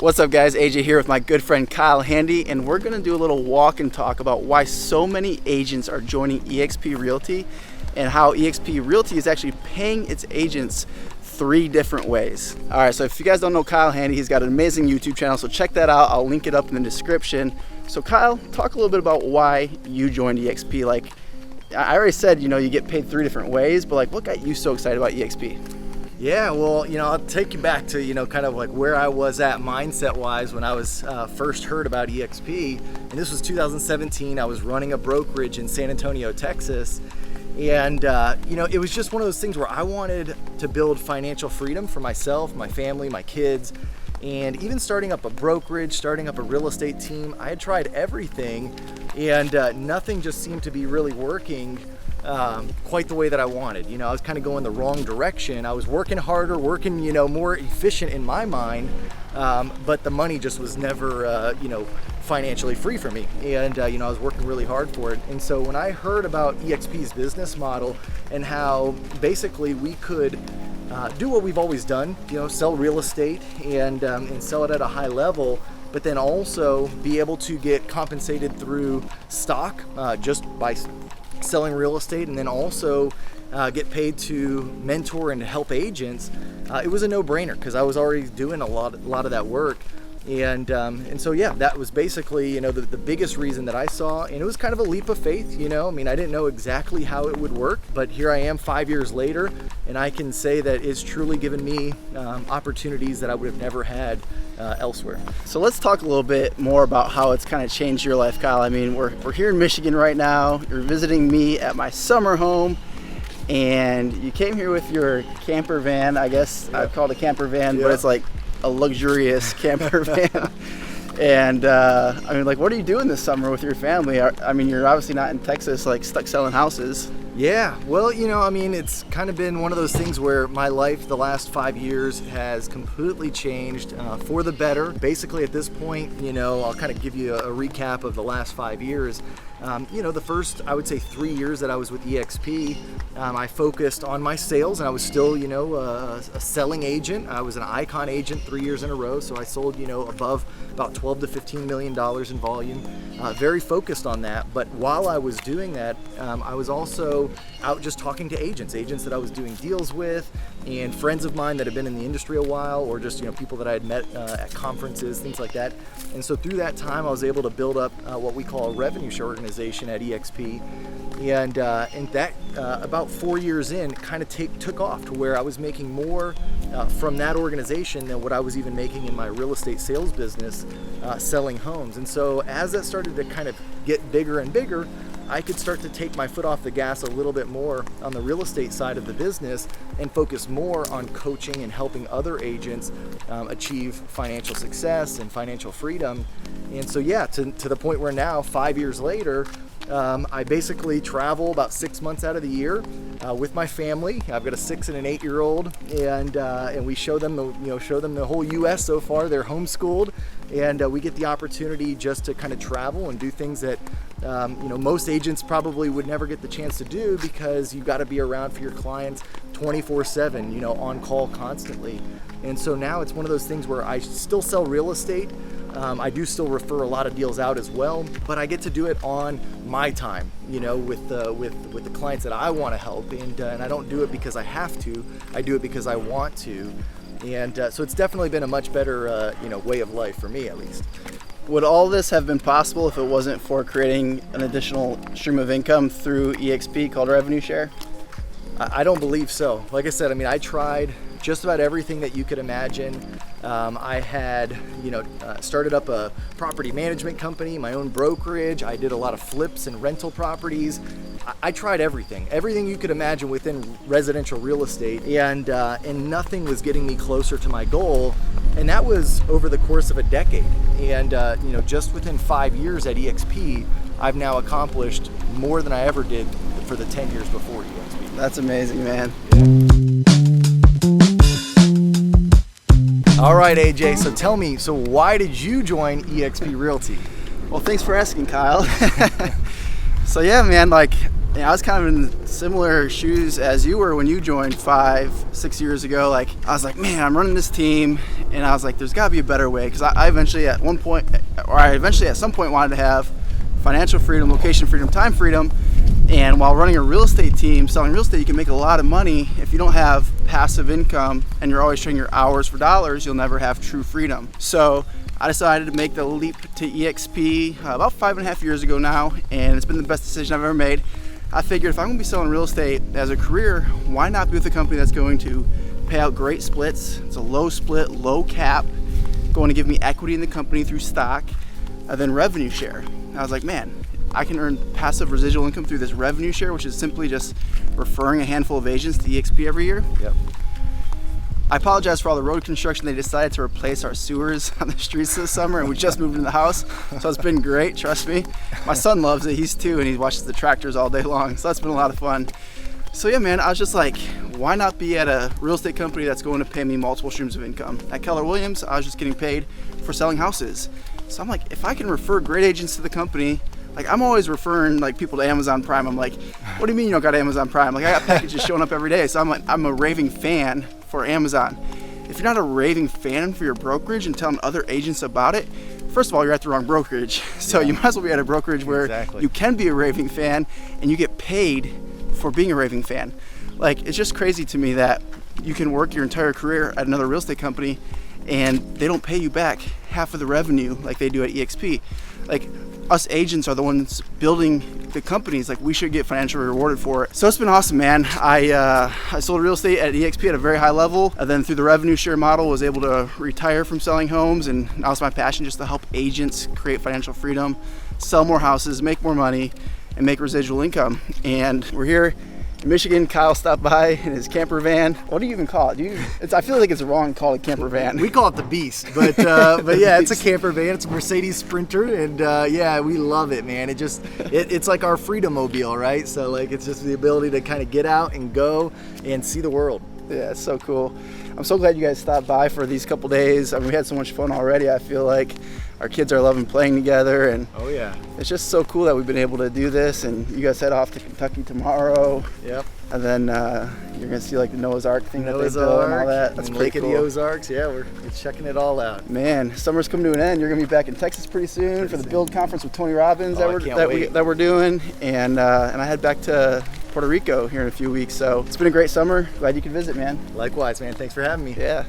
What's up guys, AJ here with my good friend Kyle Handy, and we're gonna do a little walk and talk about why so many agents are joining eXp Realty and how eXp Realty is actually paying its agents 3 different ways. All right, so if you guys don't know Kyle Handy, he's got an amazing YouTube channel, so check that out. I'll link it up in the description. So Kyle, talk a little bit about why you joined eXp. Like, I already said, you get paid 3 different ways, but like, what got you so excited about eXp? Yeah, well, I'll take you back to, kind of like where I was at mindset-wise when I was first heard about eXp. And this was 2017. I was running a brokerage in San Antonio, Texas. And, it was just one of those things where I wanted to build financial freedom for myself, my family, my kids. And even starting up a brokerage, starting up a real estate team, I had tried everything, and nothing just seemed to be really working quite the way that I wanted. I was kind of going the wrong direction. I was working harder, working, more efficient in my mind, but the money just was never, financially free for me. And, I was working really hard for it. And so when I heard about eXp's business model and how basically we could do what we've always done, sell real estate and sell it at a high level, but then also be able to get compensated through stock just by selling real estate, and then also get paid to mentor and help agents, it was a no-brainer because I was already doing a lot of that work. And so yeah, that was basically the biggest reason that I saw, and it was kind of a leap of faith. I didn't know exactly how it would work, but here I am 5 years later, and I can say that it's truly given me opportunities that I would have never had elsewhere. So let's talk a little bit more about how it's kind of changed your life, Kyle. I mean, we're here in Michigan right now. You're visiting me at my summer home, and you came here with your camper van. I guess I'd call it a camper van, but it's like a luxurious camper van. And what are you doing this summer with your family? You're obviously not in Texas, like stuck selling houses. Yeah, well, it's kind of been one of those things where my life the last 5 years has completely changed for the better. Basically at this point, I'll kind of give you a recap of the last 5 years. The first, I would say 3 years that I was with eXp, I focused on my sales, and I was still, a selling agent. I was an icon agent 3 years in a row, so I sold, above about $12 to $15 million in volume. Very focused on that, but while I was doing that, I was also out just talking to agents that I was doing deals with, and friends of mine that have been in the industry a while, or just people that I had met at conferences, things like that. And so through that time, I was able to build up what we call a revenue share organization at eXp, and that about 4 years in kind of took off to where I was making more from that organization than what I was even making in my real estate sales business selling homes. And so as that started to kind of get bigger and bigger, I could start to take my foot off the gas a little bit more on the real estate side of the business and focus more on coaching and helping other agents achieve financial success and financial freedom. And so yeah, to the point where now 5 years later, I basically travel about 6 months out of the year with my family. I've got a 6 and an 8-year-old, and we show them the whole U.S. so far. They're homeschooled, and we get the opportunity just to kind of travel and do things that most agents probably would never get the chance to do, because you've got to be around for your clients 24/7, on call constantly. And so now it's one of those things where I still sell real estate. I do still refer a lot of deals out as well, but I get to do it on my time, with the clients that I want to help, and I don't do it because I have to. I do it because I want to, and so it's definitely been a much better, way of life for me, at least. Would all this have been possible if it wasn't for creating an additional stream of income through eXp called revenue share? I don't believe so. Like I said, I tried just about everything that you could imagine. I had, started up a property management company, my own brokerage. I did a lot of flips and rental properties. I tried everything you could imagine within residential real estate, and nothing was getting me closer to my goal. And that was over the course of a decade. And just within 5 years at eXp, I've now accomplished more than I ever did for the 10 years before eXp. That's amazing, man. All right, AJ, so tell me, why did you join eXp Realty? Well, thanks for asking, Kyle. So yeah, man, Yeah, I was kind of in similar shoes as you were when you joined 5-6 years ago. Like, I was like, man, I'm running this team, and I was like, there's got to be a better way, because I eventually at some point wanted to have financial freedom, location freedom, time freedom. And while running a real estate team, selling real estate, you can make a lot of money. If you don't have passive income and you're always trading your hours for dollars, you'll never have true freedom. So I decided to make the leap to EXP about 5.5 years ago now, and it's been the best decision I've ever made. I figured if I'm going to be selling real estate as a career, why not be with a company that's going to pay out great splits? It's a low split, low cap, going to give me equity in the company through stock, and then revenue share. And I was like, man, I can earn passive residual income through this revenue share, which is simply just referring a handful of agents to EXP every year. Yep. I apologize for all the road construction. They decided to replace our sewers on the streets this summer, and we just moved in the house, so it's been great, trust me. My son loves it, he's 2, and he watches the tractors all day long, so that's been a lot of fun. So yeah, man, I was just like, why not be at a real estate company that's going to pay me multiple streams of income? At Keller Williams, I was just getting paid for selling houses. So I'm like, if I can refer great agents to the company, like I'm always referring like people to Amazon Prime. I'm like, what do you mean you don't got Amazon Prime? Like I got packages showing up every day. So I'm a raving fan for Amazon. If you're not a raving fan for your brokerage and telling other agents about it, first of all, you're at the wrong brokerage. So you might as well be at a brokerage where you can be a raving fan and you get paid for being a raving fan. Like, it's just crazy to me that you can work your entire career at another real estate company and they don't pay you back half of the revenue like they do at EXP. Like, us agents are the ones building the companies. Like, we should get financially rewarded for it. So it's been awesome, man. I sold real estate at EXP at a very high level, and then through the revenue share model was able to retire from selling homes, and now it's my passion just to help agents create financial freedom, sell more houses, make more money, and make residual income. And we're here in Michigan. Kyle stopped by in his camper van. What do you even call it? I feel like it's wrong to call it a camper van. We call it the Beast, but yeah, it's a camper van. It's a Mercedes Sprinter, and yeah, we love it, man. It's like our freedom mobile, right? So like, it's just the ability to kind of get out and go and see the world. Yeah, it's so cool. I'm so glad you guys stopped by for these couple days. I mean, we had so much fun already. I feel like our kids are loving playing together, and oh yeah, it's just so cool that we've been able to do this. And you guys head off to Kentucky tomorrow. Yep. And then you're gonna see like the Noah's Ark thing that they built and all that. That's pretty cool. Lake of the Ozarks. Yeah, we're checking it all out. Man, summer's coming to an end. You're gonna be back in Texas pretty soon for the Build Conference with Tony Robbins that we're doing, and I head back to Puerto Rico here in a few weeks. So it's been a great summer. Glad you could visit, man. Likewise, man. Thanks for having me. Yeah.